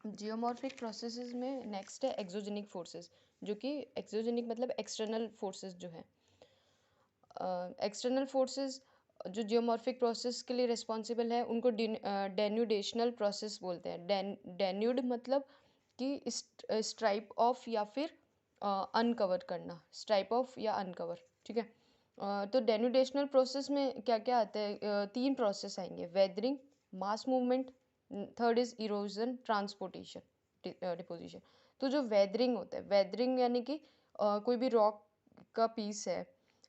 Geomorphic processes में next है exogenic forces, जो कि एक्सोजेनिक मतलब एक्सटर्नल फोर्सेस जो है। एक्सटर्नल फोर्सेस जो जियोमॉर्फिक प्रोसेस के लिए रिस्पॉन्सिबल है उनको डेन्यूडेशनल प्रोसेस बोलते हैं। डेन्यूड मतलब कि स्ट्राइप ऑफ या फिर अनकवर करना, स्ट्राइप ऑफ या अनकवर, ठीक है। तो डेन्यूडेशनल प्रोसेस में क्या क्या आता है, तीन प्रोसेस आएंगे, weathering, mass movement, third is erosion, transportation, deposition. तो जो वेदरिंग होता है, वेदरिंग यानी कि कोई भी रॉक का पीस है,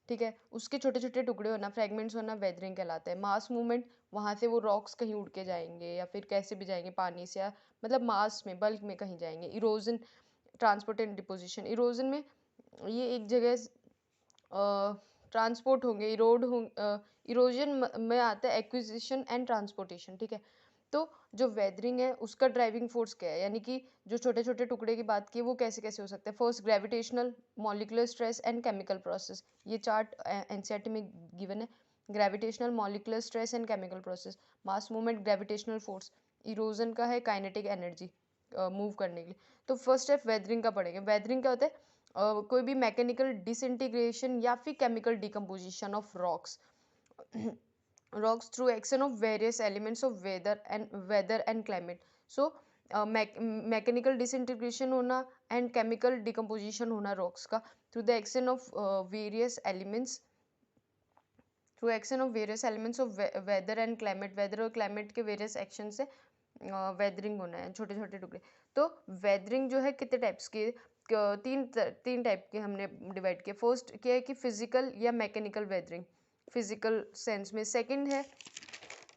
ठीक है, उसके छोटे छोटे टुकड़े होना, फ्रेगमेंट्स होना, वेदरिंग कहलाता है। मास मूवमेंट, वहाँ से वो रॉक्स कहीं उड़ के जाएंगे या फिर कैसे भी जाएंगे, पानी से या मतलब मास में, बल्क में कहीं जाएंगे। Erosion, transport and deposition, erosion में ये एक जगह ट्रांसपोर्ट होंगे, इरोड होंगे। इरोजन में आता है एक्विजिशन एंड ट्रांसपोर्टेशन, ठीक है। तो जो वेदरिंग है उसका ड्राइविंग फोर्स क्या है, यानी कि जो छोटे छोटे टुकड़े की बात की वो कैसे कैसे हो सकते हैं। First gravitational, molecular stress and chemical process, ये चार्ट एनसीईआरटी में गिवन है। Gravitational, molecular stress and chemical process. Mass movement, gravitational force. Erosion का है काइनेटिक एनर्जी मूव करने के लिए। तो फर्स्ट स्टेप वेदरिंग का पढ़ेंगे। वेदरिंग क्या होता है, कोई भी मैकेनिकल डिसइंटीग्रेशन या फिर chemical decomposition of rocks through action of various elements of weather and climate. So mechanical disintegration होना एंड केमिकल डिकम्पोजिशन होना रॉक्स का through the action of various elements, through action of various elements of weather and climate. Weather और climate के various action से weathering होना है, छोटे छोटे टुकड़े। तो वेदरिंग जो है कितने टाइप्स की, तीन टाइप के हमने डिवाइड किया। फर्स्ट क्या है कि फिजिकल या मैकेनिकल वेदरिंग, फिजिकल सेंस में। सेकंड है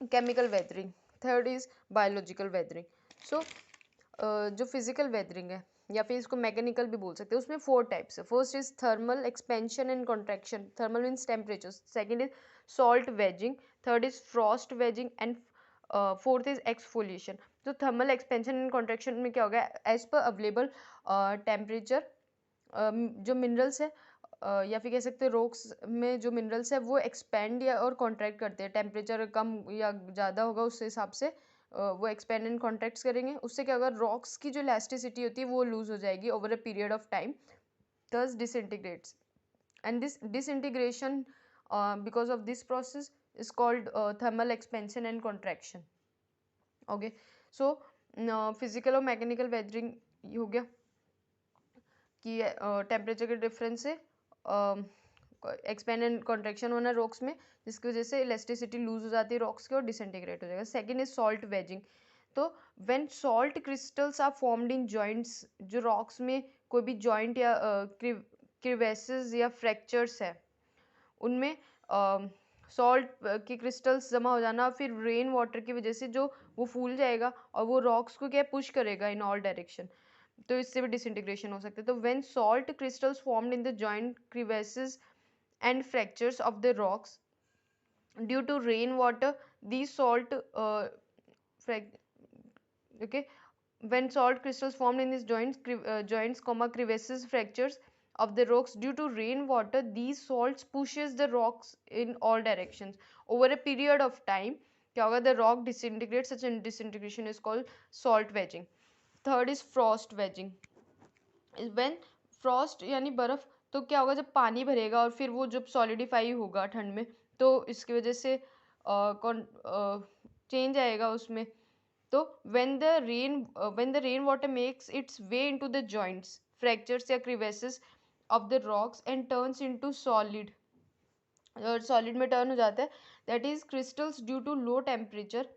chemical weathering, third is biological weathering. So जो फिजिकल वेदरिंग है या फिर इसको मैकेनिकल भी बोल सकते हैं, उसमें 4 टाइप्स है। First is thermal expansion and contraction, thermal means temperature. Second is salt waging, third is Frost waging and fourth is exfoliation. तो थर्मल एक्सपेंशन एंड कॉन्ट्रैक्शन में क्या होगा, एज पर अवेलेबल टेम्परेचर जो मिनरल्स है या फिर कह सकते हैं रॉक्स में जो मिनरल्स है वो एक्सपेंड या और कॉन्ट्रैक्ट करते हैं। टेम्परेचर कम या ज़्यादा होगा उस हिसाब से वो एक्सपेंड एंड कॉन्ट्रैक्ट्स करेंगे। उससे क्या होगा, रॉक्स की जो इलास्टिसिटी होती है वो लूज हो जाएगी over a period of time, thus disintegrates. And this disintegration because of this process is called thermal expansion and contraction. Okay, so physical और मैकेनिकल वेदरिंग हो गया कि टेम्परेचर के डिफरेंस से एक्सपेंड एंड कॉन्ट्रैक्शन होना rocks में, जिसकी वजह से इलास्टिसिटी लूज हो जाती है रॉक्स की और डिसइंटीग्रेट हो जाएगा। Second is salt wedging. तो when salt crystals are formed in joints, जो रॉक्स में कोई भी जॉइंट या क्रिवेसेस या फ्रैक्चर्स है उनमें सॉल्ट के क्रिस्टल्स जमा हो जाना, फिर रेन वाटर की वजह से जो वो फूल जाएगा और वो रॉक्स को क्या पुश करेगा इन ऑल डायरेक्शन, तो इससे भी डिसइंटीग्रेशन हो सकता है। तो when salt crystals formed in the joint crevices and fractures of the rocks due to rainwater, these salt okay, when salt crystals formed in these joints comma crevices, fractures of the rocks due to rainwater, these salts pushes the rocks in all directions over a period of time, क्या होगा, the rock disintegrates. Such a disintegration is called salt wedging. Third is frost wedging. When Frost यानी बर्फ, तो क्या होगा, जब पानी भरेगा और फिर वो जब सॉलिडिफाई होगा ठंड में, तो इसकी वजह से चेंज आएगा उसमें। तो when the rain water makes its way into the joints, fractures या crevices of the rocks and turns into solid, solid में टर्न हो जाता है, that is crystals due to low temperature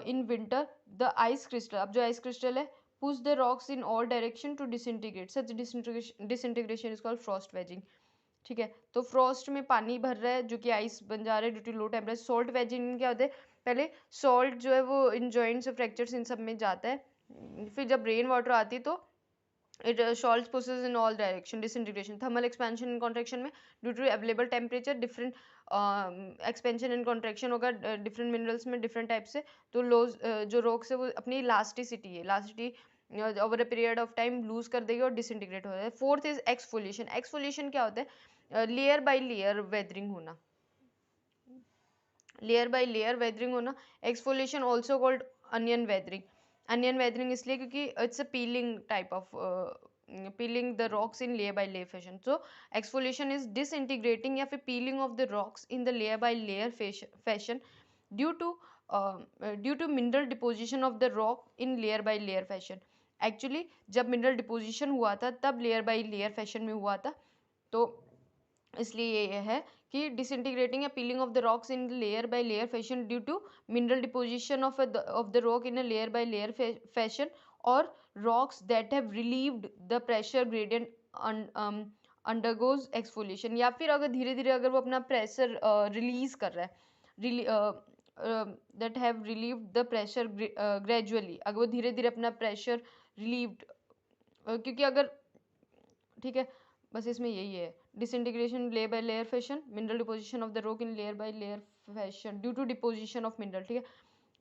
in winter. The ice crystal, अब जो ice crystal है, push the rocks in all direction to disintegrate. Such disintegration is called frost wedging, ठीक है। तो फ्रॉस्ट में पानी भर रहा है जो कि आइस बन जा रहा है due to low temperature. Salt wedging क्या होता है, पहले सॉल्ट जो है वो इन जॉइंट्स फ्रैक्चर्स इन सब में जाता है, फिर जब रेन वाटर आती है तो it salts pushes in all direction, disintegration। thermal expansion and contraction में due to available temperature different expansion and contraction होगा different minerals में different type से। तो जो rocks है वो अपनी elasticity over a period of time lose कर देगी और disintegrate हो जाएगा। fourth is exfoliation। exfoliation क्या होता है, layer by layer weathering होना, layer by layer weathering होना। exfoliation also called onion weathering। Onion weathering इसलिए क्योंकि it's a piling type of peeling the rocks in layer by layer fashion. So exfoliation is disintegrating या फिर peeling of the rocks in the layer by layer fashion due to mineral deposition of the rock in layer by layer fashion. Actually जब mineral deposition हुआ था तब layer by layer fashion में हुआ था, तो इसलिए ये है कि disintegrating या peeling of the rocks in layer by layer fashion due to mineral deposition of the rock in a layer by layer fashion, or rocks that have relieved the pressure gradient undergoes exfoliation. या फिर अगर धीरे धीरे अगर वो अपना pressure release कर रहा है, that have relieved the pressure gradually, अगर वो धीरे धीरे अपना प्रेशर relieved, क्योंकि अगर ठीक है बस इसमें यही है disintegration layer by layer fashion, mineral deposition of the rock in layer by layer fashion due to deposition of mineral, ठीक है,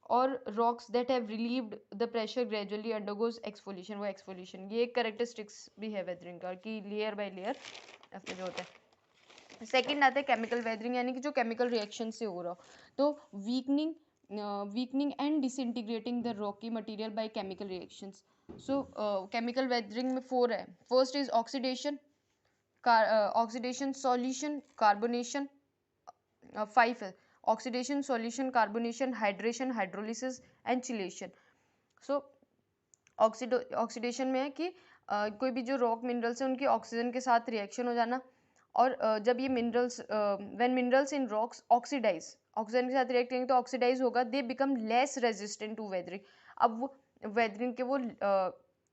और rocks that have relieved the pressure gradually undergoes exfoliation, वो एक्सफोलिएशन ये एक कैरेक्टरिस्टिक्स भी है weathering का कि लेयर बाय लेयर ऐसे जो होता है। सेकंड आता है केमिकल वेदरिंग, यानी कि जो केमिकल रिएक्शन से हो रहा हो, तो weakening and disintegrating the Rocky material by chemical reactions. So chemical weathering में 4 है। First is oxidation, oxidation, solution, carbonation, 5 है oxidation, solution, carbonation, hydration, hydrolysis and chelation. So oxidation में है कि कोई भी जो रॉक मिनरल्स हैं उनकी ऑक्सीजन के साथ रिएक्शन हो जाना, और जब ये minerals when minerals in rocks oxidize, oxygen के साथ रिएक्ट करेंगे तो ऑक्सीडाइज होगा, they become less resistant to weathering. अब वो वेदरिंग के वो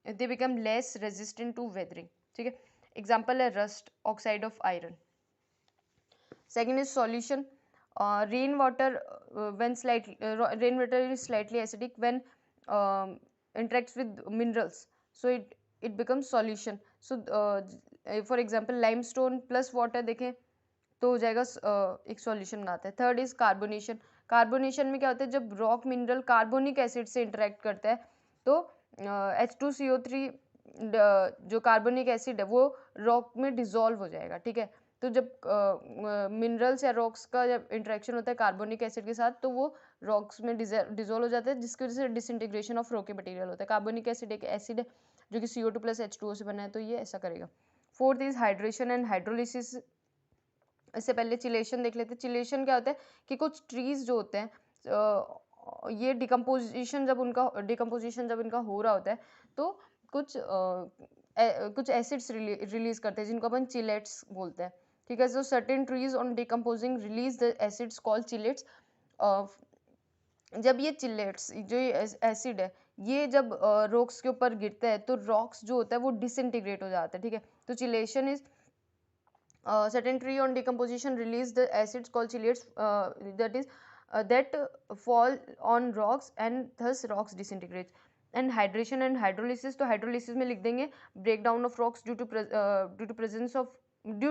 they become less resistant to weathering, ठीक है। एग्जाम्पल है rust, oxide of iron. Second is solution, rain water when slightly rain water is slightly acidic when interacts with minerals, so it becomes solution. So for example limestone plus water देखें तो हो जाएगा एक solution बनाता है। Third is carbonation, carbonation में क्या होता है जब रॉक मिनरल कार्बोनिक एसिड से इंटरेक्ट करता है तो H2CO3 जो कार्बोनिक एसिड है वो रॉक में डिजोल्व हो जाएगा, ठीक है। तो जब मिनरल्स या रॉक्स का जब इंटरेक्शन होता है कार्बोनिक एसिड के साथ तो वो रॉक्स में डिजोल्व हो जाता है, जिसकी वजह से डिसइंटीग्रेशन ऑफ रॉकी मटेरियल होता है। कार्बोनिक एसिड एक एसिड है जो कि CO2 प्लस H2O से बना है, तो ये ऐसा करेगा। Fourth is hydration and hydrolysis. इससे पहले चिलेशन देख लेते हैं। चिलेशन क्या होता है कि कुछ ट्रीज जो होते हैं ये डिकम्पोजिशन जब इनका हो रहा होता है तो कुछ एसिड्स रिलीज करते हैं जिनको अपन चिलेट्स बोलते हैं, ठीक है। सो certain trees on decomposing release the acids called chelates. जब ये चिलेट्स जो ये एसिड है ये जब रॉक्स के ऊपर गिरता है तो रॉक्स जो होता है वो डिसइंटीग्रेट हो जाता है, ठीक है। तो chelation is certain tree on decomposition release the acids called chelates that fall on rocks and thus rocks disintegrates. And hydration and hydrolysis, तो hydrolysis में लिख देंगे breakdown of rocks due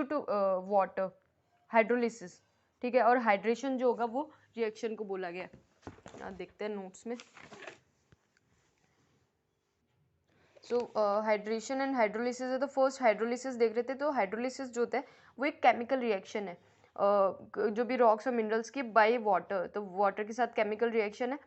to water, hydrolysis, ठीक है। और hydration जो होगा वो reaction को बोला गया है, देखते हैं नोट्स में। सो हाइड्रेशन एंड हाइड्रोलिसिस है, तो फर्स्ट हाइड्रोलिसिस देख रहे थे। तो हाइड्रोलिसिस जो होता है वो एक केमिकल रिएक्शन है जो भी रॉक्स और मिनरल्स की बाय वाटर, तो वाटर के साथ केमिकल रिएक्शन है,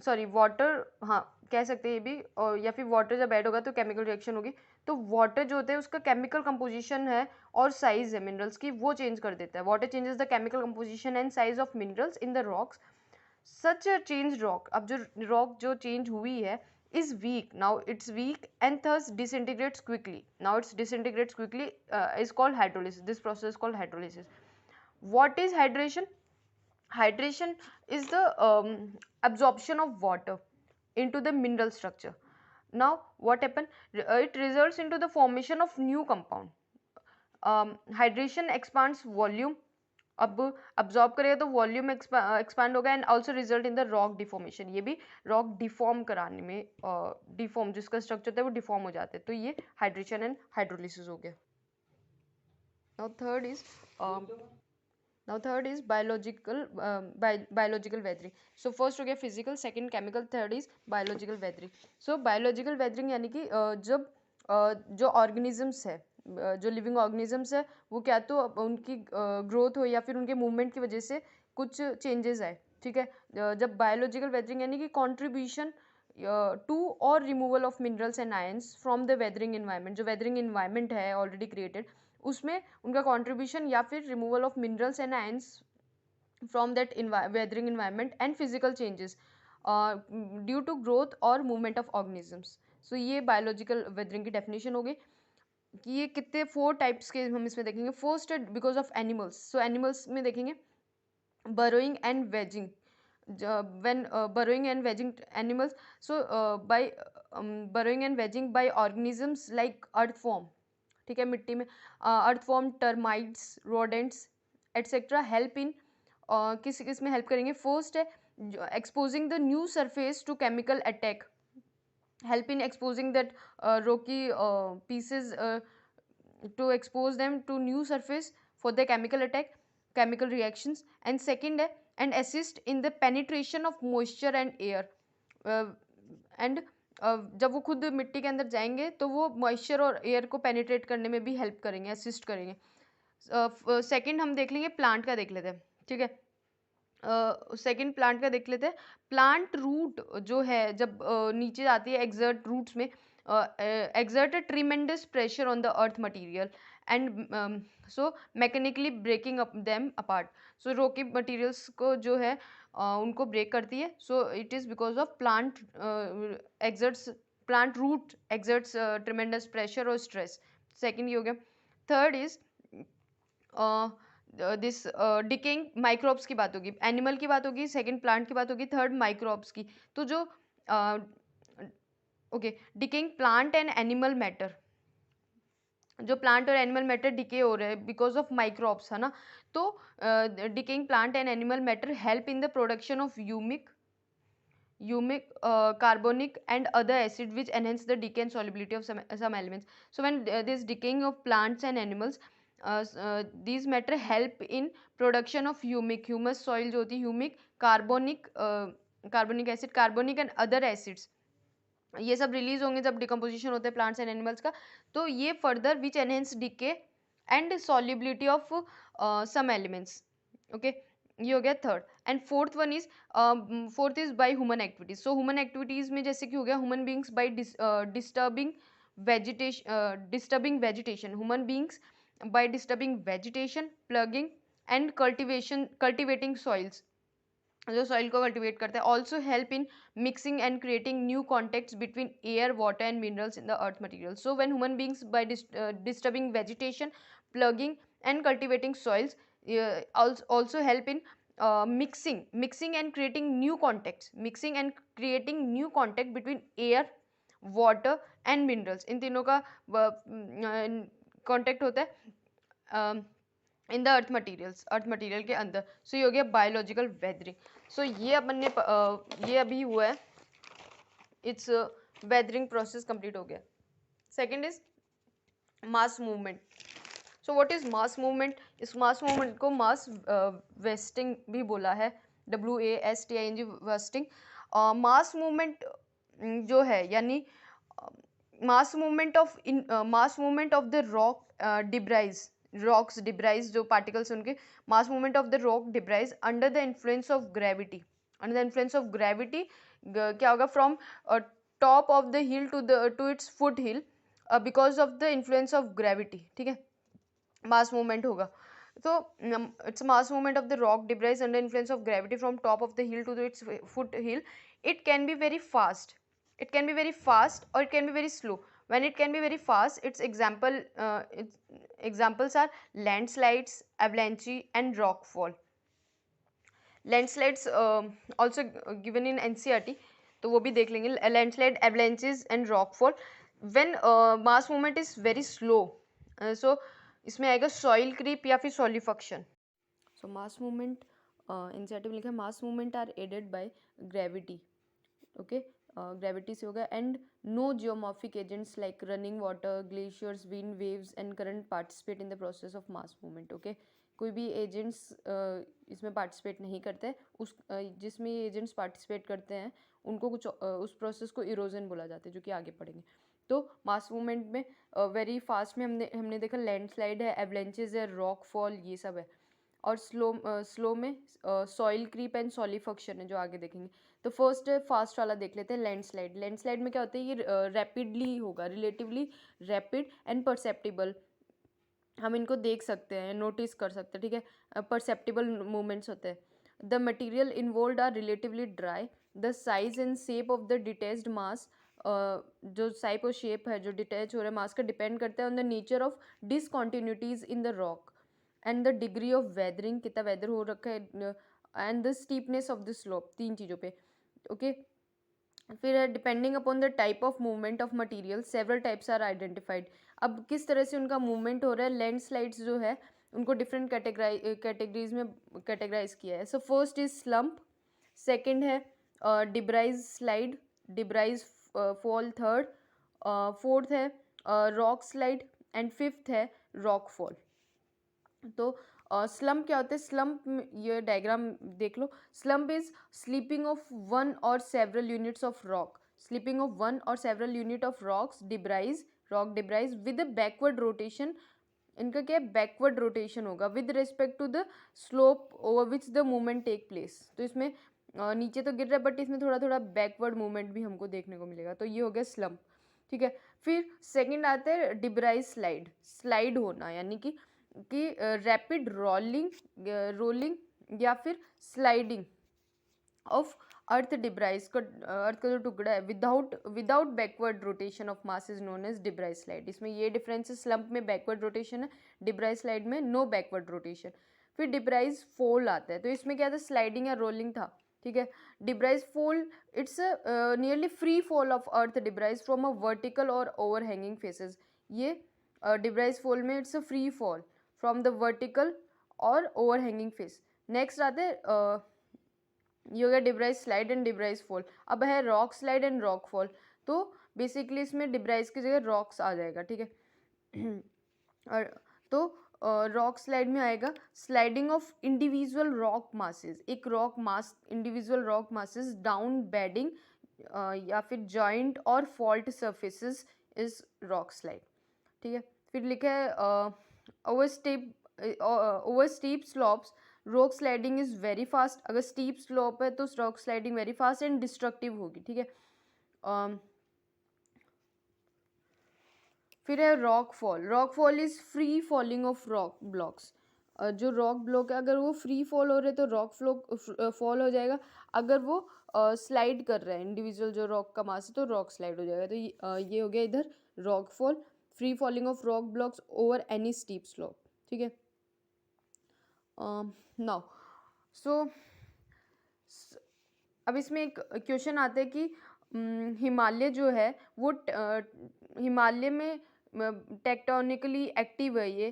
सॉरी वाटर, हाँ कह सकते हैं ये भी, और या फिर वाटर जब ऐड होगा तो केमिकल रिएक्शन होगी। तो वाटर जो होता है उसका केमिकल कंपोजिशन है और साइज है मिनरल्स की वो चेंज कर देता है। Water changes the chemical composition and size of minerals in the rocks, such a change rock, अब जो रॉक जो चेंज हुई है is weak, now it's weak and thus disintegrates quickly, is called hydrolysis. This process is called hydrolysis. What is hydration? Hydration is the absorption of water into the mineral structure. Now what happen, it results into the formation of new compound. Hydration expands volume, अब absorb करेगा तो volume expand होगा and also result in the rock deformation, ये भी rock deform कराने में, deform जिसका structure था वो डिफॉर्म हो जाते हैं, तो ये हाइड्रेशन एंड हाइड्रोलिसिस हो गया। Now third is biological weathering. So first हो गया physical, second chemical, third is biological weathering. So biological weathering यानी कि जब जो ऑर्गेनिजम्स है, जो लिविंग ऑर्गेनिजम्स है वो क्या तो उनकी ग्रोथ हो या फिर उनके मूवमेंट की वजह से कुछ चेंजेस आए, ठीक है। जब बायोलॉजिकल वेदरिंग यानी कि कंट्रीब्यूशन टू और removal of minerals and ions from the weathering environment, जो वेदरिंग इन्वायरमेंट है ऑलरेडी क्रिएटेड, उसमें उनका कॉन्ट्रीब्यूशन, या फिर removal of minerals and ions from that weathering environment and physical changes due to growth or movement of organisms. So ये biological weathering की definition होगी कि ये कितने 4 टाइप्स के हम इसमें देखेंगे. फर्स्ट है because of animals. So animals में देखेंगे burrowing and wedging. When burrowing and wedging animals, so by burrowing and wedging by organisms like earthworm, ठीक है, मिट्टी में earthworm, termites, rodents etc. Help in किस किस में हेल्प करेंगे. फर्स्ट है exposing the new surface to chemical attack, help in exposing that rocky pieces to expose them to new surface for the chemical attack, chemical reactions. And second है and assist in the penetration of moisture and air. And जब वो खुद मिट्टी के अंदर जाएंगे तो वो मॉइस्चर और एयर को पेनिट्रेट करने में भी हेल्प करेंगे, असिस्ट करेंगे. सेकंड हम देख लेंगे प्लांट का, देख लेते हैं, ठीक है. सेकंड प्लांट का देख लेते हैं. प्लांट रूट जो है जब नीचे जाती है, एक्सर्ट रूट्स में exert a tremendous pressure on the earth material and so mechanically breaking up them apart. So rocky materials को जो है उनको break करती है. So it is because of plant plant root exerts tremendous pressure or stress. Second ये हो गया. Third is this decaying microbes की बात होगी, एनिमल की बात होगी, सेकंड प्लांट की बात होगी, थर्ड माइक्रोब्स की. तो जो okay, decaying plant and animal matter, जो प्लांट और एनिमल मैटर डिके हो रहे हैं बिकॉज ऑफ माइक्रोब्स, है ना. तो decaying plant and animal matter help in the production of humic carbonic and other acid which enhance the decay and solubility of some elements. So when this decaying of plants and animals, these matter help in production of humus soil जो होती है, humic, carbonic acid, carbonic and other acids, ये सब release होंगे जब decomposition होता है plants and animals का. तो ये further which enhance decay and solubility of some elements. Okay, ये हो गया third. And fourth one is fourth is by human activities. So human activities में जैसे कि हो गया human beings by disturbing vegetation, human beings by disturbing vegetation, plugging and cultivating soils, जो soil को कल्टिवेट करता है. Also help in mixing and creating new contacts between air, water and minerals in the earth material. So when human beings by disturbing vegetation, plugging and cultivating soils also help in mixing and creating new contact between air, water and minerals. इन तीनों का contact होता है in the earth material के अंदर. सो ये हो गया biological weathering. सो ये अपन ने ये अभी हुआ है, इट्स वेदरिंग प्रोसेस कंप्लीट हो गया. Second is mass movement. So what is mass movement? इस मास मूवमेंट को मास वेस्टिंग भी बोला है, WASTING, वेस्टिंग. मास मूवमेंट जो है यानी mass movement of the rocks debris, जो पार्टिकल्स उनके, mass movement of the rock debris under the influence of gravity. क्या होगा? From top of the hill to its foot hill because of the influence of gravity. ठीक है, mass movement होगा. तो it's mass movement of the rock debris under influence of gravity from top of the hill to its foot hill. It can be very fast or it can be very slow. When it can be very fast, its examples are landslides, avalanche and rockfall. Landslides also given in NCERT, तो वो भी देख लेंगे. Landslide, avalanches and rockfall. When mass movement is very slow, so इसमें आएगा soil creep या फिर solidification. So mass movement, NCERT में लिखा है mass movement are aided by gravity. Okay, gravity से होगा. And no geomorphic agents like running water, glaciers, wind, waves and current participate in the process of mass movement. Okay, कोई भी agents इसमें participate नहीं करते. उस जिसमें ये एजेंट्स पार्टिसिपेट करते हैं उनको कुछ उस प्रोसेस को इरोजन बोला जाता है, जो कि आगे पढ़ेंगे. तो मास मूवमेंट में वेरी फास्ट में हमने देखा लैंडस्लाइड है, एवलेंचेस है, रॉक फॉल, ये सब है. और स्लो में सॉइल क्रीप एंड सॉलिफिकेशन है जो आगे देखेंगे। तो फर्स्ट है फास्ट वाला, देख लेते हैं लैंडस्लाइड। लैंडस्लाइड में क्या होता है, ये रैपिडली होगा, रिलेटिवली रैपिड एंड परसेप्टिबल, हम इनको देख सकते हैं, नोटिस कर सकते हैं, ठीक है, परसेप्टिबल मूवमेंट्स होते हैं। The material involve are relatively dry, the size and shape of the detached mass, जो साइप और शेप है जो डिटैच हो रहा है मास का, डिपेंड करता है on the nature of discontinuities in the rock and the degree of weathering, कितना वेदर हो रखा है, and the steepness of the slope, तीन चीज़ों पे। ओके, फिर है depending upon the type of movement of material several types are identified. अब किस तरह से उनका मूवमेंट हो रहा है, लैंडस्लाइड्स जो है उनको डिफरेंट कैटेगरीज में कैटेगराइज किया है। So first is slump, second है debris slide, debris fall third, fourth है रॉक स्लाइड एंड फिफ्थ है रॉक फॉल। तो स्लम्प क्या होता है, स्लम्प ये डायग्राम देख लो। Slump is sleeping of one और several units of rock, sleeping of one और several unit of rocks debris, rock debris with backward rotation. इनका क्या है, बैकवर्ड रोटेशन होगा with respect to the slope over which the movement take place. तो इसमें नीचे तो गिर रहा है बट इसमें थोड़ा थोड़ा बैकवर्ड मूवमेंट भी हमको देखने को मिलेगा। तो ये हो गया स्लम्प, ठीक है। फिर सेकंड आता है डिब्राइज स्लाइड, स्लाइड होना यानी कि रैपिड रोलिंग या फिर स्लाइडिंग ऑफ अर्थ डिब्राइज का, अर्थ का जो टुकड़ा है without backward rotation of mass is known as debris slide. इसमें ये डिफरेंस है, स्लम्प में बैकवर्ड रोटेशन है, डिब्राइज स्लाइड में नो बैकवर्ड रोटेशन। फिर डिब्राइज फोल्ड आता है, तो इसमें क्या था, स्लाइडिंग या रोलिंग था, ठीक है। Debris fall it's nearly free fall of earth debris from a vertical और ओवर हैंगिंग फेसेस। ये डिब्राइज फोल्ड में it's a free fall from the vertical और ओवर हैंगिंग फेस। नेक्स्ट आते हैं ये हो गया debris slide and debris fall. अब है rock slide and rock fall. तो बेसिकली इसमें डिब्राइज की जगह रॉक्स आ जाएगा, ठीक है। और तो रॉक स्लाइड में आएगा sliding of individual rock masses, एक rock mass, individual rock masses down bedding या फिर जॉइंट और fault surfaces is rock slide, ठीक है। फिर लिखा है over steep slopes rock sliding is very fast. अगर स्टीप स्लोप है तो rock sliding very fast and destructive होगी, ठीक है। फिर है rock fall, rock fall is free falling of rock blocks. जो रॉक ब्लॉक है अगर वो फ्री फॉल हो रहे तो रॉक फॉल हो जाएगा, अगर वो स्लाइड कर रहा है इंडिविजुअल जो रॉक का मास है तो रॉक स्लाइड हो जाएगा। तो ये हो गया इधर rock fall, free falling of rock blocks over any steep slope, ठीक है। नाउ सो अब इसमें एक क्वेश्चन आता है कि हिमालय जो है वो हिमालय में टेक्टोनिकली एक्टिव है ये,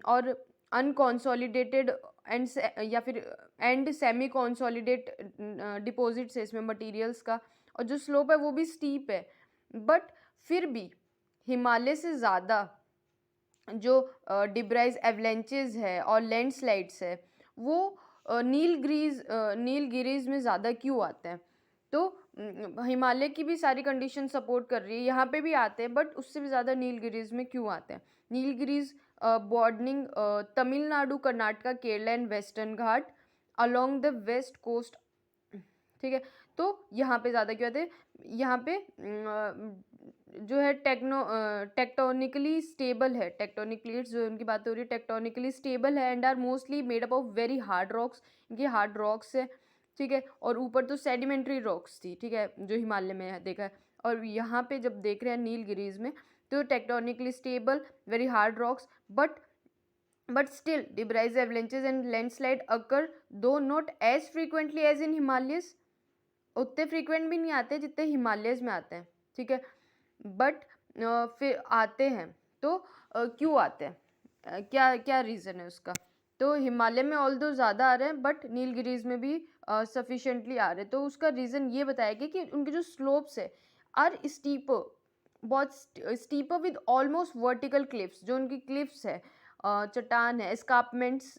और अनकॉन्सोलिडेटेड एंड या फिर एंड सेमी कॉन्सोलिडेट डिपॉजिट्स है इसमें मटेरियल्स का, और जो स्लोप है वो भी स्टीप है। बट फिर भी हिमालय से ज़्यादा जो डिब्राइज एवलेंचेस है और लैंडस्लाइड्स है वो नीलगिरीज में ज़्यादा क्यों आते हैं। तो हिमालय की भी सारी कंडीशन सपोर्ट कर रही है, यहाँ पे भी आते हैं बट उससे भी ज़्यादा नीलगिरीज में क्यों आते हैं। Nilgiris bordering Tamil Nadu, Karnataka, Kerala and western Ghat along the west coast, ठीक है। तो यहाँ पे ज़्यादा क्यों आते हैं, यहाँ पे जो है टेक्टोनिकली स्टेबल है, टेक्टोनिक प्लेट्स जो उनकी बात हो रही है टेक्टोनिकली स्टेबल है and are mostly made up of very hard rocks, इनकी हार्ड रॉक्स है, ठीक है। और ऊपर तो सेडिमेंट्री रॉक्स थी, ठीक है, जो हिमालय में देखा है। और यहाँ पे जब देख रहे हैं नीलगिरीज में तो tectonically stable very hard rocks, but still debris avalanches and landslide occur though not as frequently as in Himalayas, उतने फ्रीक्वेंट भी नहीं आते जितने हिमालयस में आते हैं, ठीक है। बट फिर आते हैं तो क्यों आते हैं, क्या क्या रीज़न है उसका। तो हिमालय में ऑल्दो ज़्यादा आ रहे हैं बट नीलगिरीज में भी सफिशेंटली आ रहे हैं। तो उसका रीज़न ये बताया गया कि उनके जो स्लोप्स है आर स्टीपर, बहुत steeper with almost vertical cliffs, जो उनकी क्लिफ्स है चट्टान है, escarpments,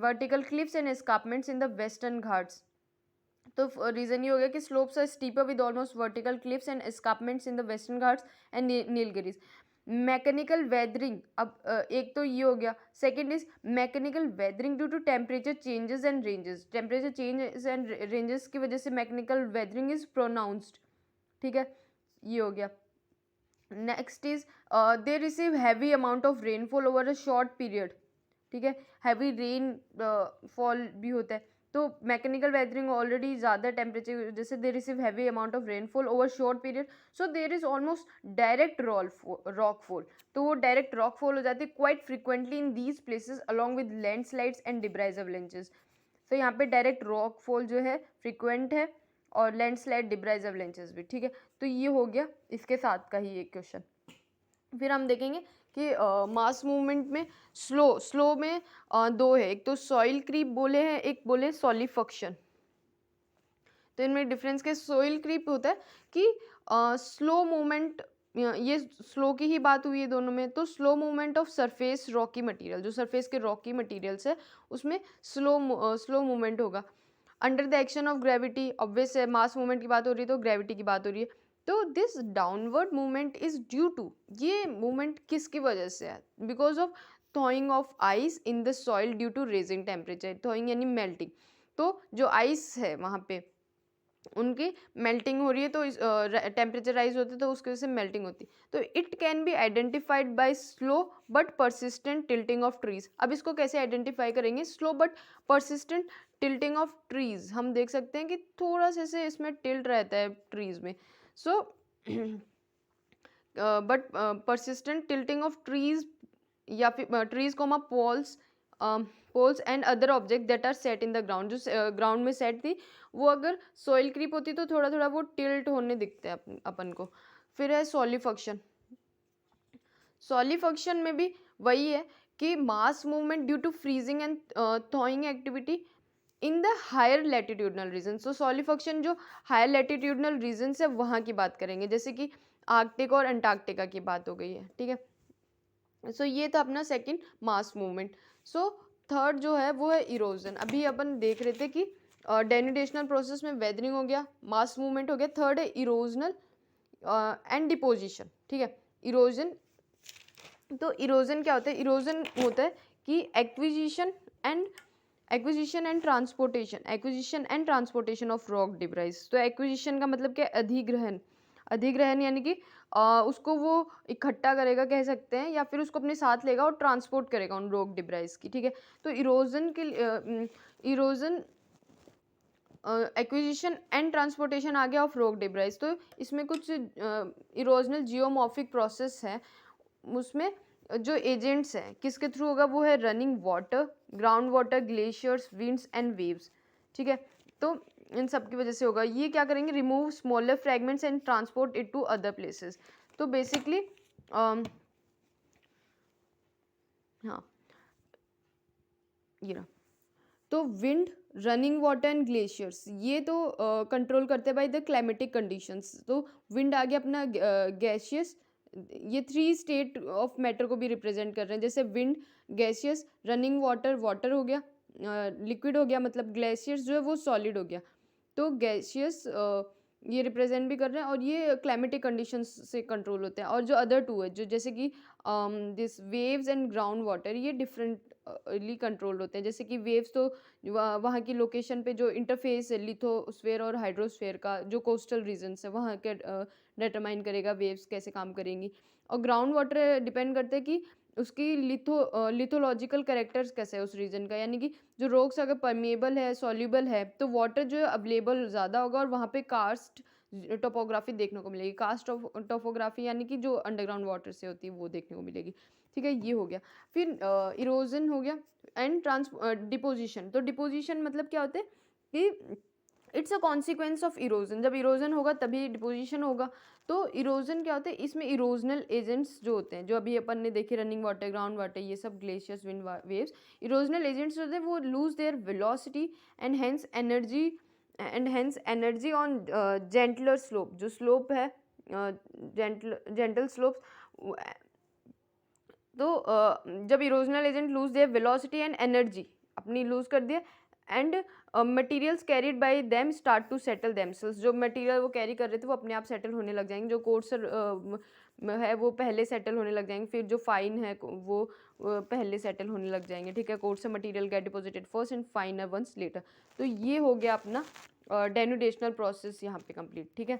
vertical cliffs and escarpments in the western Ghats. तो रीज़न ये हो गया कि slopes are steeper with almost vertical cliffs and escarpments in the western Ghats and Nilgiris. Mechanical weathering, अब एक तो ये हो गया. Second is mechanical weathering due to temperature changes and ranges. Temperature changes and ranges की वजह से मैकेनिकल वेदरिंग इज प्रोनाउंस्ड. ठीक है, ये हो गया. Next is they receive heavy amount of rainfall over a short period. ठीक है, हैवी रेन फॉल भी होता है. तो मैकेनिकल वेदरिंग ऑलरेडी ज़्यादा टेम्परेचर की वजह से they receive heavy amount of rainfall over short period, so there is almost direct rock fall. तो वो डायरेक्ट रॉक फॉल हो जाती है quite frequently in these places along with landslides and debris avalanches. तो यहाँ पे डायरेक्ट रॉक फॉल जो है फ्रिक्वेंट है और लैंडस्लाइड डिब्राइज अवलेंचेस भी. ठीक है, तो ये हो गया इसके साथ का ही एक क्वेश्चन. फिर हम देखेंगे कि मास मूवमेंट में स्लो में दो है, एक तो सॉइल क्रीप बोले हैं, एक बोले सॉलिफक्शन. तो इनमें डिफरेंस के सॉइल क्रीप होता है कि स्लो मूवमेंट, ये स्लो की ही बात हुई है दोनों में. तो slow movement of surface Rocky material, जो सरफेस के रॉकी मटेरियल्स है उसमें स्लो मूवमेंट होगा under the action of gravity. Obvious है, मास मूवमेंट की बात हो रही है तो ग्रेविटी की बात हो रही है. तो this downward movement is due to, ये मूवमेंट किसकी वजह से है? Because of thawing of ice in the soil due to raising temperature. Thawing यानी मेल्टिंग. तो जो आइस है वहाँ पे उनकी मेल्टिंग हो रही है, तो टेम्परेचर राइज होते तो उसकी वजह से मेल्टिंग होती. तो it can be identified by slow but persistent tilting of trees. अब इसको कैसे आइडेंटिफाई करेंगे? Slow but persistent tilting of trees. हम देख सकते हैं कि थोड़ा से इसमें टिल्ट रहता है ट्रीज में. So but persistent tilting of trees या फिर trees comma poles and other object that are set in the ground. जो ग्राउंड में सेट थी वो अगर सॉइल क्रीप होती तो थोड़ा थोड़ा वो टिल्ट होने दिखते हैं अपन को. फिर है सॉलिफक्शन. सॉलिफक्शन में भी वही है कि mass movement due to freezing and thawing activity in the higher latitudinal region. So solifluction जो हायर लैटिट्यूडनल रीजन है वहाँ की बात करेंगे, जैसे कि आर्कटिक और अंटार्कटिका की बात हो गई है. ठीक है, सो ये था अपना second mass movement. So third जो है वो है इरोजन. अभी अपन देख रहे थे कि डेनुडेशनल प्रोसेस में वेदरिंग हो गया, मास मूवमेंट हो गया. थर्ड है इरोजनल एंड डिपोजिशन. ठीक है, इरोजन. तो इरोजन क्या होता है? इरोजन होता है कि acquisition and transportation of rock debris. तो एक्विजिशन का मतलब क्या? अधिग्रहण यानी कि उसको वो इकट्ठा करेगा कह सकते हैं, या फिर उसको अपने साथ लेगा और ट्रांसपोर्ट करेगा उन रॉक डिब्राइज की. ठीक है, तो इरोजन एक्विजिशन एंड ट्रांसपोर्टेशन आ गया ऑफ रॉक डिब्राइज. तो इसमें कुछ इरोजनल जियोमॉर्फिक प्रोसेस है. उसमें जो एजेंट्स हैं किसके थ्रू होगा? वो है running water, ground water, glaciers, winds and waves. ठीक है, तो इन सब की वजह से होगा. ये क्या करेंगे? Remove smaller fragments and transport it to other places. तो बेसिकली हाँ, ये रहा. तो wind, running water and glaciers ये तो कंट्रोल करते हैं बाय द क्लाइमेटिक कंडीशंस. तो विंड आ गया अपना गैसियस. ये 3 स्टेट ऑफ मैटर को भी रिप्रेजेंट कर रहे हैं, जैसे wind gaseous, running water water हो गया, लिक्विड हो गया, मतलब ग्लेशियर्स जो है वो सॉलिड हो गया. तो गैसियस ये रिप्रेजेंट भी कर रहे हैं और ये क्लाइमेटिक कंडीशंस से कंट्रोल होते हैं. और जो अदर टू है जो जैसे कि this waves and ground water ये डिफरेंटली कंट्रोल होते हैं. जैसे कि वेव्स तो वहाँ की लोकेशन पे जो इंटरफेस है लिथोस्फेयर और हाइड्रोस्फेयर का, जो कोस्टल रीजन्स है वहाँ के डिटरमाइन करेगा वेव्स कैसे काम करेंगी. और ग्राउंड वाटर डिपेंड करते हैं कि उसकी लिथोलॉजिकल कैरेक्टर्स कैसे है उस रीजन का, यानी कि जो रॉक्स अगर परमेबल है, सॉल्यूबल है, तो वाटर जो है अवेलेबल ज़्यादा होगा और वहाँ पे कार्स्ट टोपोग्राफी देखने को मिलेगी. कास्ट टोपोग्राफी यानी कि जो अंडरग्राउंड वाटर से होती है वो देखने को मिलेगी. ठीक है, ये हो गया. फिर इरोजन हो गया एंड डिपोजिशन. तो डिपोजिशन मतलब क्या होता है कि it's a consequence of erosion. जब इरोजन होगा तभी डिपोजिशन होगा. तो इरोजन क्या होता है? इसमें इरोजनल एजेंट्स जो होते हैं, जो अभी अपन ने देखे रनिंग वाटर, ग्राउंड वाटर, ये सब glaciers, wind waves, erosional agents होते हैं वो lose their velocity and hence energy on gentler slope. जो स्लोप है जेंटल स्लोप, तो जब erosional agent lose their velocity and energy अपनी लूज कर दिया and materials carried by them start to settle themselves, जो मटेरियल वो कैरी कर रहे थे वो अपने आप सेटल होने लग जाएंगे, जो कोर्स है वो पहले सेटल होने लग जाएंगे, फिर जो फाइन है वो पहले सेटल होने लग जाएंगे, ठीक है। Coarse material get deposited first and finer ones later. तो ये हो गया अपना डेनुडेशनल प्रोसेस यहाँ पे कंप्लीट, ठीक है।